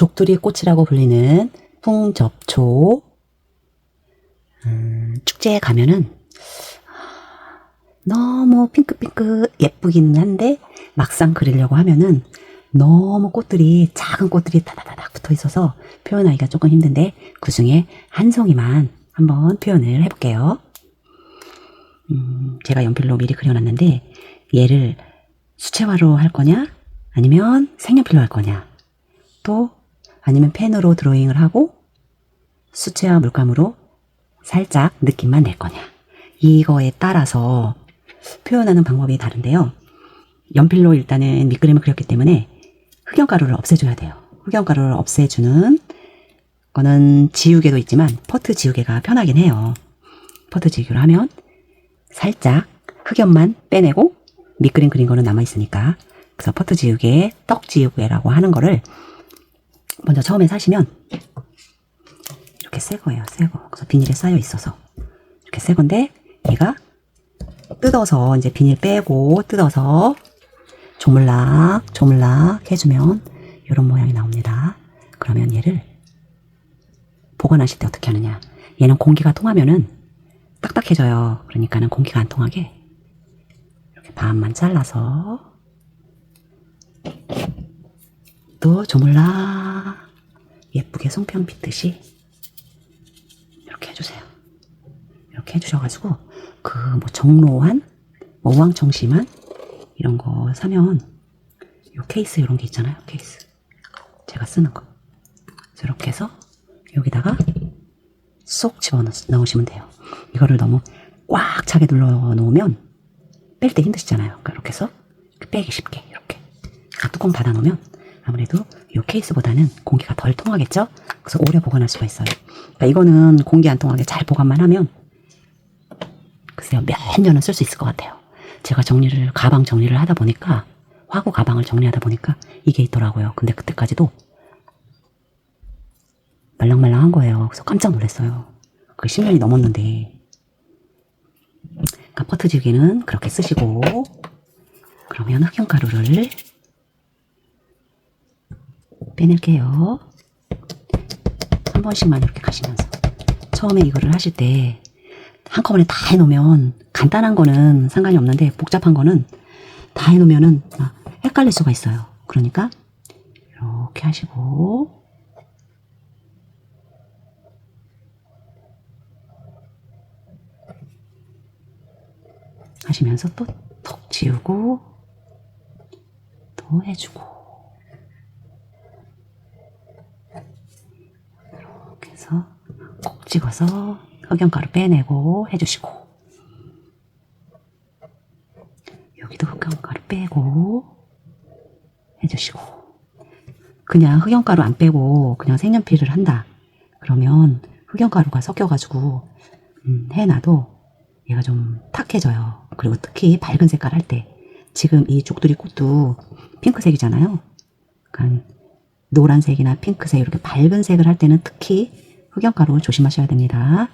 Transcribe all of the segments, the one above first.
족두리 꽃이라고 불리는 풍접초. 축제에 가면은 너무 핑크핑크 예쁘기는 한데 막상 그리려고 하면은 너무 꽃들이, 작은 꽃들이 다다다닥 붙어 있어서 표현하기가 조금 힘든데, 그 중에 한 송이만 한번 표현을 해볼게요. 제가 연필로 미리 그려놨는데, 얘를 수채화로 할 거냐, 아니면 색연필로 할 거냐, 또 아니면 펜으로 드로잉을 하고 수채화 물감으로 살짝 느낌만 낼 거냐, 이거에 따라서 표현하는 방법이 다른데요. 연필로 일단은 밑그림을 그렸기 때문에 흑연가루를 없애줘야 돼요. 흑연가루를 없애주는 거는 지우개도 있지만 퍼트 지우개가 편하긴 해요. 퍼트 지우개로 하면 살짝 흑연만 빼내고 밑그림 그린 거는 남아있으니까. 그래서 퍼트 지우개, 떡 지우개라고 하는 거를 먼저 처음에 사시면 이렇게 새 거예요. 새 거. 그래서 비닐에 쌓여 있어서 이렇게 새 건데, 얘가 뜯어서 이제 비닐 빼고 뜯어서 조물락 조물락 해주면 이런 모양이 나옵니다. 그러면 얘를 보관하실 때 어떻게 하느냐, 얘는 공기가 통하면은 딱딱해져요. 그러니까는 공기가 안 통하게 이렇게 반만 잘라서 또 조물락 예쁘게 송편 빗듯이 이렇게 해주세요. 이렇게 해주셔가지고 그 뭐 정로한 뭐 우황청심한 이런 거 사면 요 케이스 이런 게 있잖아요. 케이스 제가 쓰는 거, 이렇게 해서 여기다가 쏙 집어 넣으시면 돼요. 이거를 너무 꽉 차게 눌러 놓으면 뺄 때 힘드시잖아요. 그러니까 이렇게 해서 빼기 쉽게 이렇게 뚜껑 닫아 놓으면 아무래도 요 케이스보다는 공기가 덜 통하겠죠. 그래서 오래 보관할 수가 있어요. 그러니까 이거는 공기 안 통하게 잘 보관만 하면 글쎄요, 몇 년은 쓸 수 있을 것 같아요. 제가 가방 정리를 하다 보니까, 화구 가방을 정리하다 보니까 이게 있더라고요. 근데 그때까지도 말랑말랑한 거예요. 그래서 깜짝 놀랐어요. 그 10년이 넘었는데. 그러니까 퍼트 지우개는 그렇게 쓰시고, 그러면 흑연가루를 빼낼게요. 한 번씩만 이렇게 가시면서. 처음에 이거를 하실 때 한꺼번에 다 해놓으면, 간단한 거는 상관이 없는데 복잡한 거는 다 해놓으면은 헷갈릴 수가 있어요. 그러니까 이렇게 하시고, 하시면서 또 톡 지우고 또 해주고, 이렇게 해서 콕 찍어서 흑연가루 빼내고 해주시고, 여기도 흑연가루 빼고 해주시고. 그냥 흑연가루 안 빼고 그냥 색연필을 한다 그러면 흑연가루가 섞여가지고 해놔도 얘가 좀 탁해져요. 그리고 특히 밝은 색깔 할 때, 지금 이 족두리 꽃도 핑크색이잖아요. 그러니까 노란색이나 핑크색 이렇게 밝은 색을 할 때는 특히 흑연가루 조심하셔야 됩니다.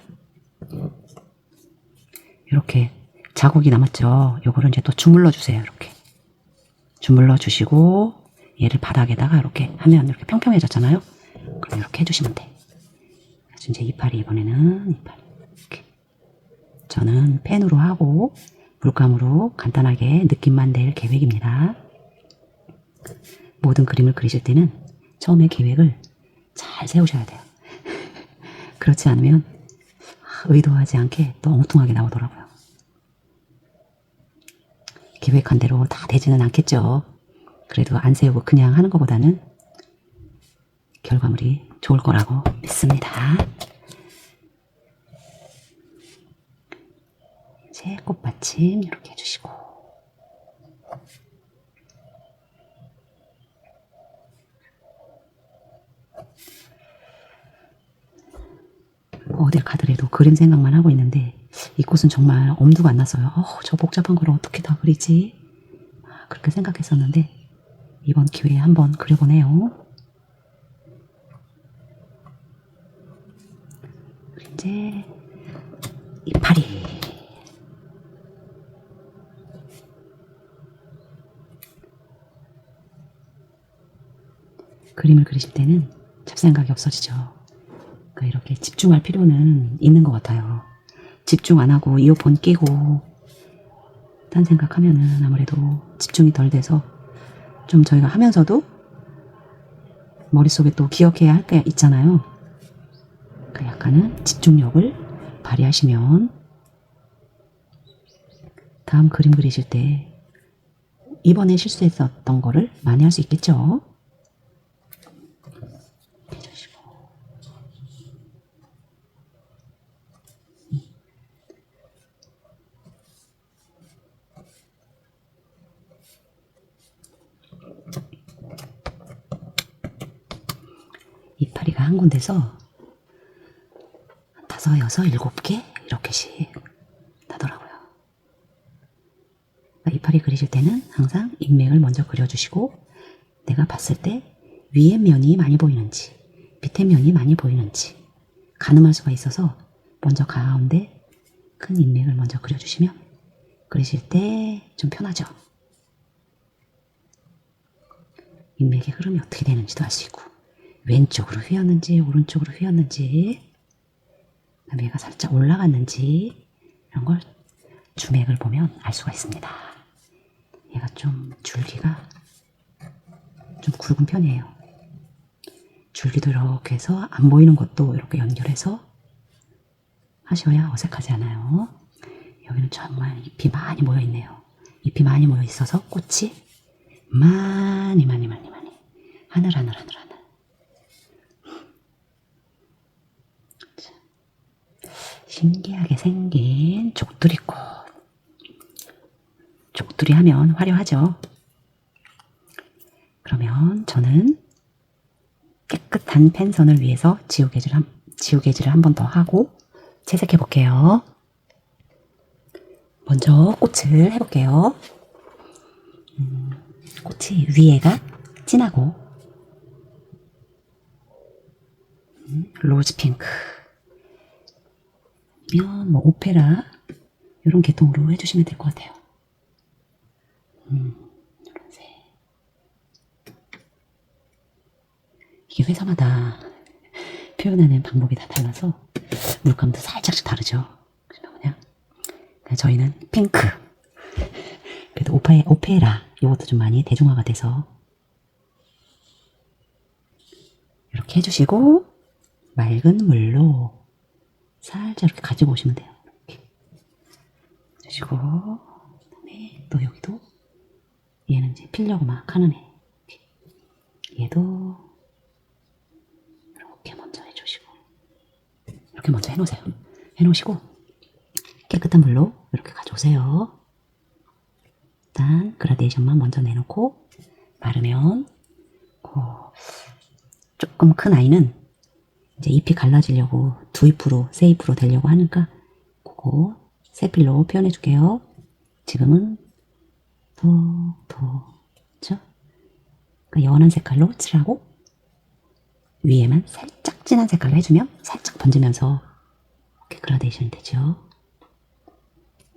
이렇게 자국이 남았죠. 요거를 이제 또 주물러 주세요. 이렇게 주물러 주시고, 얘를 바닥에다가 이렇게 하면 이렇게 평평해졌잖아요. 그럼 이렇게 해주시면 돼. 그래서 이제 이파리, 이번에는 이파리 이렇게. 저는 펜으로 하고 물감으로 간단하게 느낌만 낼 계획입니다. 모든 그림을 그리실 때는 처음에 계획을 잘 세우셔야 돼요. 그렇지 않으면 의도하지 않게 또 엉뚱하게 나오더라고요. 계획한 대로 다 되지는 않겠죠. 그래도 안 세우고 그냥 하는 것보다는 결과물이 좋을 거라고 믿습니다. 이제 꽃받침 이렇게 해주시고, 어딜 가더라도 그림 생각만 하고 있는데 이 꽃은 정말 엄두가 안 났어요. 저 복잡한 걸 어떻게 다 그리지? 그렇게 생각했었는데 이번 기회에 한번 그려보네요. 이제 이파리. 그림을 그리실 때는 잡생각이 없어지죠. 그러니까 이렇게 집중할 필요는 있는 것 같아요. 집중 안 하고 이어폰 끼고 딴 생각하면은 아무래도 집중이 덜 돼서 좀 저희가 하면서도 머릿속에 또 기억해야 할 게 있잖아요. 그 약간은 집중력을 발휘하시면 다음 그림 그리실 때 이번에 실수했었던 거를 많이 할 수 있겠죠. 이파리가 한 군데서 5, 6, 7개 이렇게씩 나더라고요. 그러니까 이파리 그리실 때는 항상 인맥을 먼저 그려주시고 내가 봤을 때 위에 면이 많이 보이는지 밑에 면이 많이 보이는지 가늠할 수가 있어서 먼저 가운데 큰 인맥을 먼저 그려주시면 그리실 때 좀 편하죠. 인맥의 흐름이 어떻게 되는지도 알 수 있고 왼쪽으로 휘었는지 오른쪽으로 휘었는지 그다음에 얘가 살짝 올라갔는지 이런 걸 주맥을 보면 알 수가 있습니다. 얘가 좀 줄기가 좀 굵은 편이에요. 줄기도 이렇게 해서 안 보이는 것도 이렇게 연결해서 하셔야 어색하지 않아요. 여기는 정말 잎이 많이 모여 있네요. 잎이 많이 모여 있어서 꽃이 많이 하늘 신기하게 생긴 족두리꽃. 족두리 하면 화려하죠. 그러면 저는 깨끗한 펜선을 위해서 지우개질을 한 번 더 하고 채색해 볼게요. 먼저 꽃을 해볼게요. 꽃이 위에가 진하고 로즈 핑크 면 뭐 오페라 이런 계통으로 해주시면 될 것 같아요. 노란색. 이게 회사마다 표현하는 방법이 다 달라서 물감도 살짝씩 다르죠. 그냥 저희는 핑크. 그래도 오페라 이것도 좀 많이 대중화가 돼서 이렇게 해주시고 맑은 물로 살짝 이렇게 가지고 오시면 돼요. 이렇게 해주시고 그다음에 또 여기도 얘는 이제 피려고 막 하는 애. 이렇게. 얘도 이렇게 먼저 해주시고 이렇게 먼저 해놓으세요. 해놓으시고 깨끗한 물로 이렇게 가져오세요. 일단 그라데이션만 먼저 내놓고 마르면 조금 큰 아이는 이제 잎이 갈라지려고 두 잎으로 세 잎으로 되려고 하니까 그거 세필로 표현해 줄게요. 지금은 그렇죠? 그러니까 연한 색깔로 칠하고 위에만 살짝 진한 색깔로 해주면 살짝 번지면서 이렇게 그라데이션이 되죠.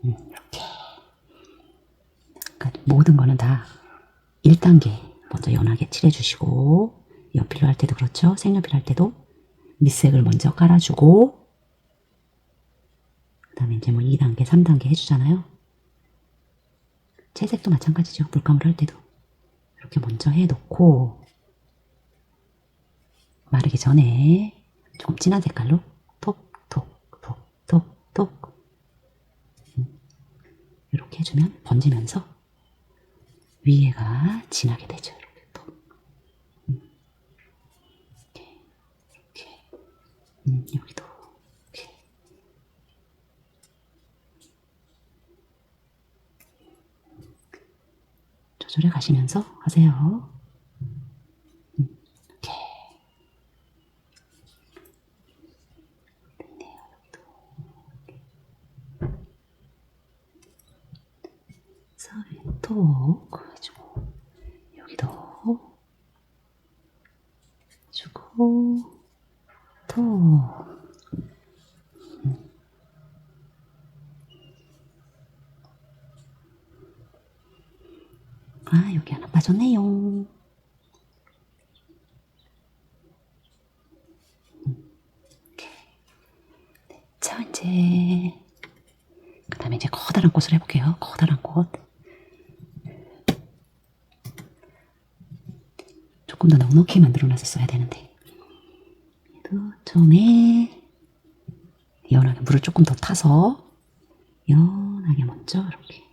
이렇게 그러니까 모든 거는 다 1단계 먼저 연하게 칠해주시고 연필로 할 때도 그렇죠. 색연필 할 때도 밑색을 먼저 깔아주고 그 다음에 이제 뭐 2단계, 3단계 해주잖아요. 채색도 마찬가지죠. 물감을 할 때도 이렇게 먼저 해놓고 마르기 전에 조금 진한 색깔로 톡 이렇게 해주면 번지면서 위에가 진하게 되죠. 이렇게 톡. 이렇게 여기도 이렇게 조절해 가시면서 하세요. 이렇게 됐네요. 여기도 톡 해주고 여기도 주고 톡. 아 여기 하나 빠졌네요. 이제 그 다음에 이제 커다란 꽃을 해볼게요. 커다란 꽃. 조금 더 넉넉히 만들어놨었어야 되는데, 얘도 처음에 연하게 물을 조금 더 타서 연하게 먼저 이렇게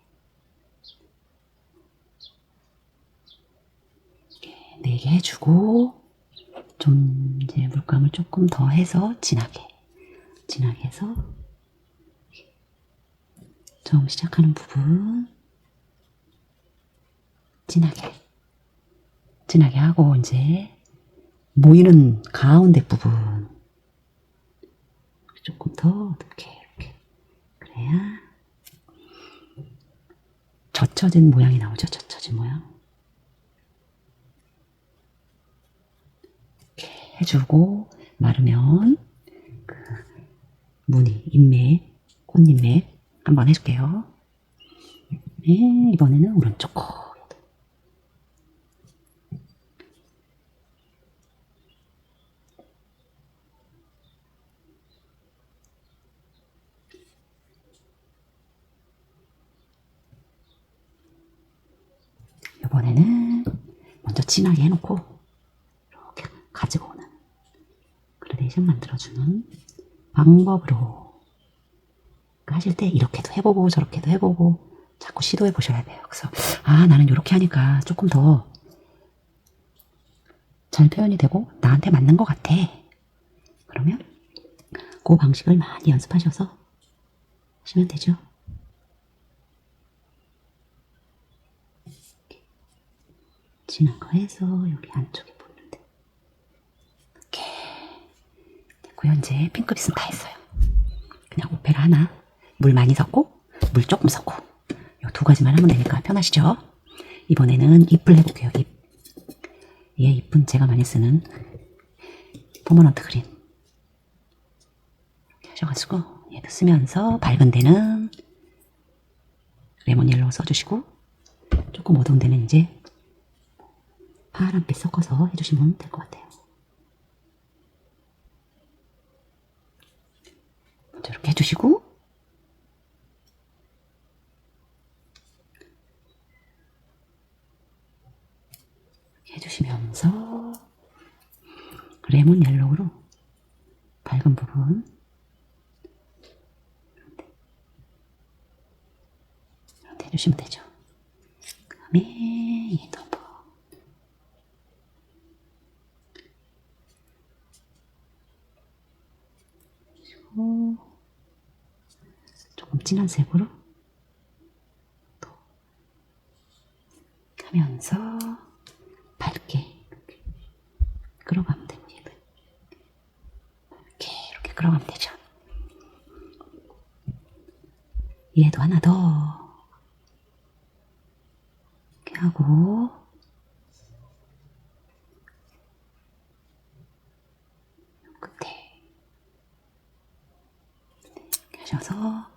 4개 해주고, 좀 이제 물감을 조금 더 해서 진하게 해서 처음 시작하는 부분 진하게 하고, 이제 모이는 가운데 부분 조금 더 어둡게 이렇게, 그래야 젖혀진 모양이 나오죠. 젖혀진 모양 이렇게 해주고, 마르면 그 무늬, 잎맥, 꽃잎맥 한번 해줄게요. 네, 이번에는 오른쪽 코. 이번에는 먼저 진하게 해놓고 이렇게 가지고 오는 그라데이션 만들어주는 방법으로 하실 때 이렇게도 해보고 저렇게도 해보고 자꾸 시도해 보셔야 돼요. 그래서 나는 이렇게 하니까 조금 더 잘 표현이 되고 나한테 맞는 것 같아. 그러면 그 방식을 많이 연습하셔서 하시면 되죠. 진한 거 해서 여기 안쪽에 보이는데 이렇게 됐고요. 이제 핑크빛은 다 했어요. 그냥 오페라 하나, 물 많이 섞고 물 조금 섞고 이 2가지만 하면 되니까 편하시죠? 이번에는 잎을 해볼게요. 얘 잎은 제가 많이 쓰는 퍼머넌트 그린 이렇게 하셔가지고 얘도 쓰면서 밝은 데는 레몬 옐로우 써주시고, 조금 어두운 데는 이제 파란빛 섞어서 해주시면 될 것 같아요. 먼저 이렇게 해주시고, 이렇게 해주시면서 레몬 옐로우로 밝은 부분 이렇게 해주시면 되죠. 그 다음에 얘도 한번 조금 진한 색으로 또 하면서 밝게 이렇게 끌어가면 되고, 얘도 이렇게 끌어가면 되죠. 얘도 하나 더 이렇게 하고, 끝에 이렇게 하셔서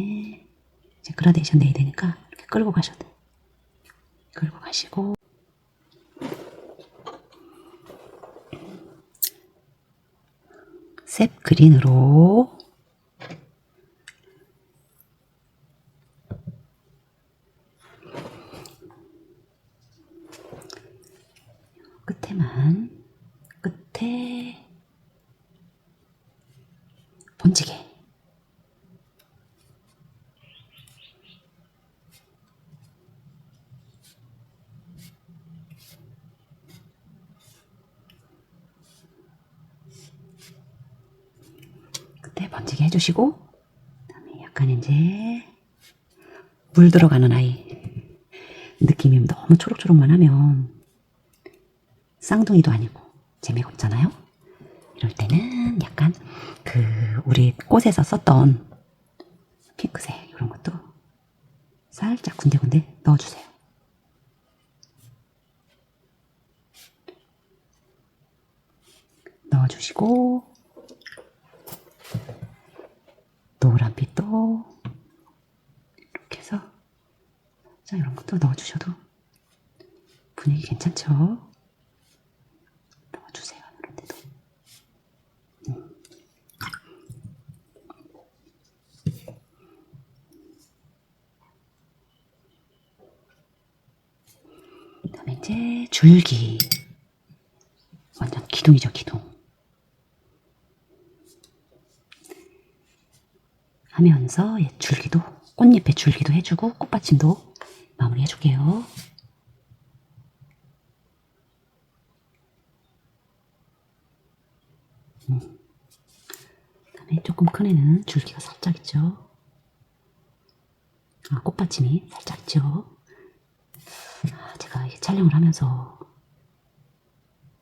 이제 그라데이션 내야 되니까 이렇게 끌고 가셔도 돼요. 끌고 가시고, 셉 그린으로 끝에 번지게 해주시고, 그다음에 약간 이제 물 들어가는 아이 느낌이 너무 초록초록만 하면 쌍둥이도 아니고 재미가 없잖아요. 이럴 때는 약간 우리 꽃에서 썼던 핑크색 이런 것도 살짝 군데군데 넣어주세요. 넣어주시고, 노란빛도 이렇게 해서 자, 이런 것도 넣어주셔도 분위기 괜찮죠? 넣어주세요. 이런 데도. 그다음에 이제 줄기. 완전 기둥이죠, 기둥. 하면서 줄기도, 꽃잎에 줄기도 해주고 꽃받침도 마무리 해줄게요. 그다음에 조금 큰 애는 줄기가 살짝 있죠. 꽃받침이 살짝 있죠. 제가 이게 촬영을 하면서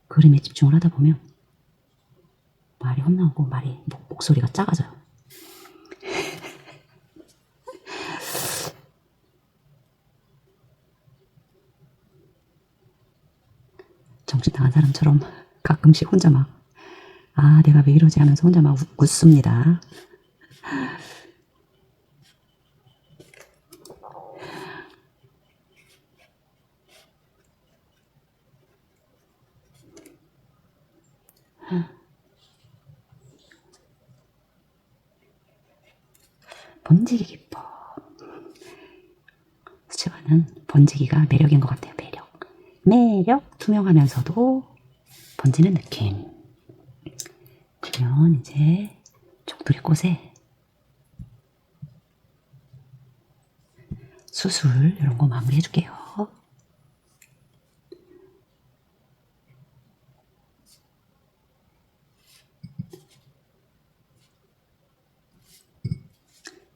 그림에 집중을 하다 보면 말이 헛나오고 목소리가 작아져요. 정신 나간 사람처럼 가끔씩 혼자 내가 왜 이러지 하면서 혼자 웃습니다. 번지기 기법. 수채화는 번지기가 매력인 것 같아요. 매력. 투명하면서도 번지는 느낌. 그러면 이제 족두리 꽃에 수술 이런 거 마무리 해줄게요.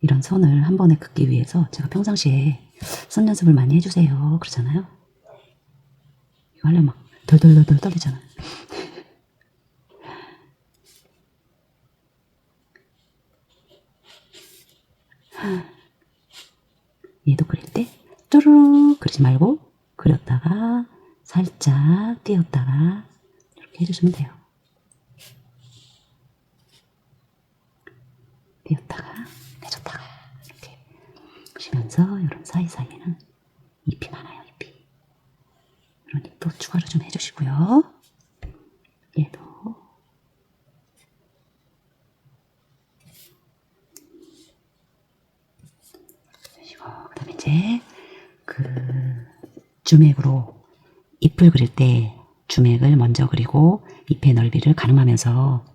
이런 선을 한 번에 긋기 위해서 제가 평상시에 선 연습을 많이 해주세요 그러잖아요. 이거 하려면 막 덜덜덜 떨리잖아요. 얘도 그릴 때 쪼르륵 그리지 말고 그렸다가 살짝 띄었다가 이렇게 해주시면 돼요. 띄었다가 내줬다가 이렇게 그러시면서 이런 사이사이에는 잎이 많아요. 잎이. 이런 잎도 추가로 좀 해주시고요. 얘도 그 다음에 이제 주맥으로 잎을 그릴 때 주맥을 먼저 그리고 잎의 넓이를 가늠하면서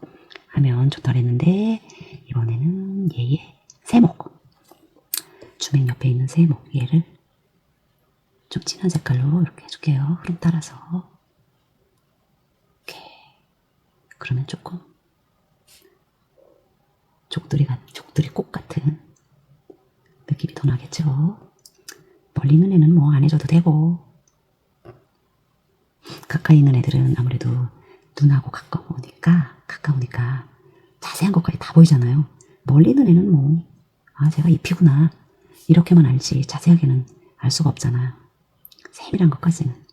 하면 좋다 그랬는데 이번에는 얘의 세목, 주맥 옆에 있는 세목, 얘를 좀 진한 색깔로 이렇게 해줄게요. 흐름 따라서. 이렇게. 그러면 조금 족두리 꽃 같은 느낌이 더 나겠죠. 멀리 있는 애는 뭐 안 해줘도 되고, 가까이 있는 애들은 아무래도 눈하고 가까우니까 자세한 것까지 다 보이잖아요. 멀리 있는 애는 제가 잎이구나 이렇게만 알지 자세하게는 알 수가 없잖아요. 세밀한 것까지는.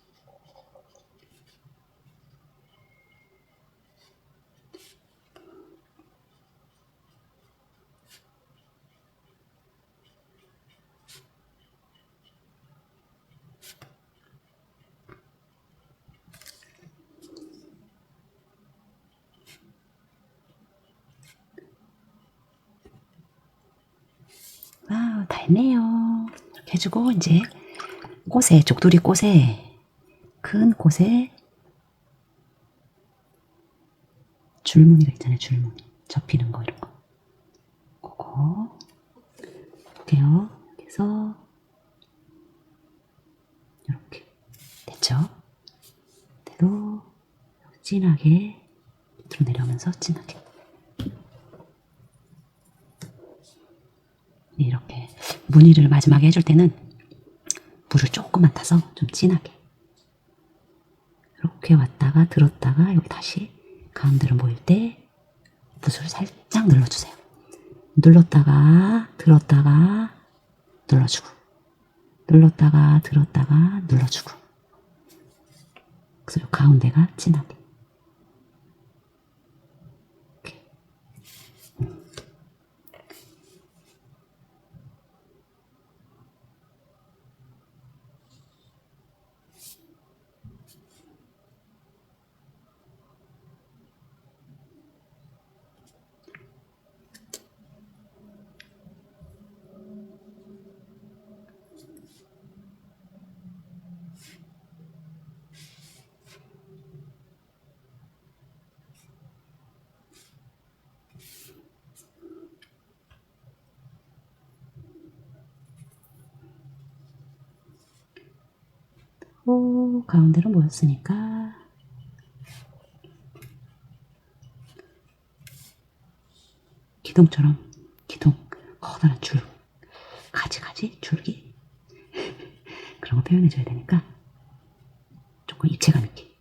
와우, 다 했네요. 이렇게 해주고 이제 족두리 꽃에 큰 꽃에 줄무늬가 있잖아요. 줄무늬 접히는 거 이런 거 그거 볼게요. 그래서 이렇게 됐죠. 그대로 진하게 밑으로 내려오면서 진하게 이렇게 무늬를 마지막에 해줄 때는 물을 조금만 타서 좀 진하게 이렇게 왔다가 들었다가 여기 다시 가운데로 모일 때 붓을 살짝 눌러주세요. 눌렀다가 들었다가 눌러주고 눌렀다가 들었다가 눌러주고 그래서 가운데가 진하게 이렇게. 하고 가운데로 모였으니까 기둥처럼 기둥 커다란 줄 가지 줄기 그런 거 표현해줘야 되니까 조금 입체감 있게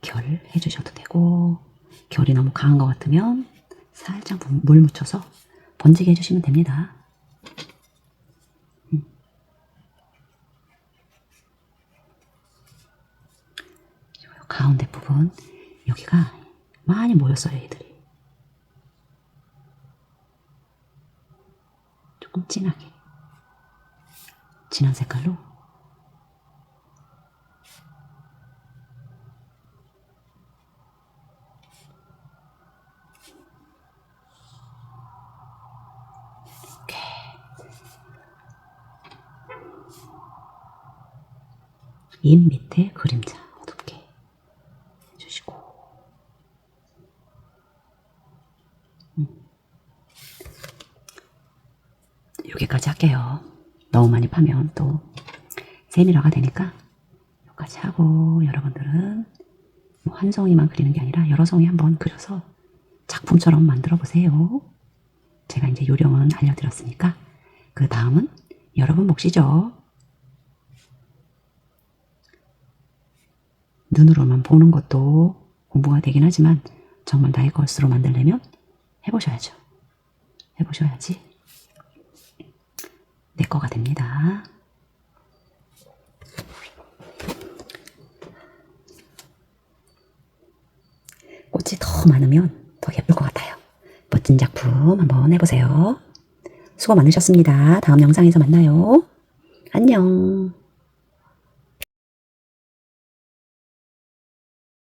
결 해주셔도 되고 결이 너무 강한 것 같으면 살짝 물 묻혀서 번지게 해주시면 됩니다. 가운데 부분 여기가 많이 모였어요. 얘들이 조금 진하게 진한 색깔로 이렇게 입 밑에 그림자 어둡게 해주시고 여기까지 할게요. 너무 많이 파면 또 세밀화가 되니까 여기까지 하고 여러분들은 뭐 한 송이만 그리는 게 아니라 여러 송이 한번 그려서 작품처럼 만들어 보세요. 제가 이제 요령은 알려드렸으니까 그 다음은 여러분 몫이죠. 눈으로만 보는 것도 공부가 되긴 하지만 정말 나의 것으로 만들려면 해보셔야죠. 해보셔야지 내 거가 됩니다. 꽃이 더 많으면 더 예쁠 것 같아요. 멋진 작품 한번 해보세요. 수고 많으셨습니다. 다음 영상에서 만나요. 안녕.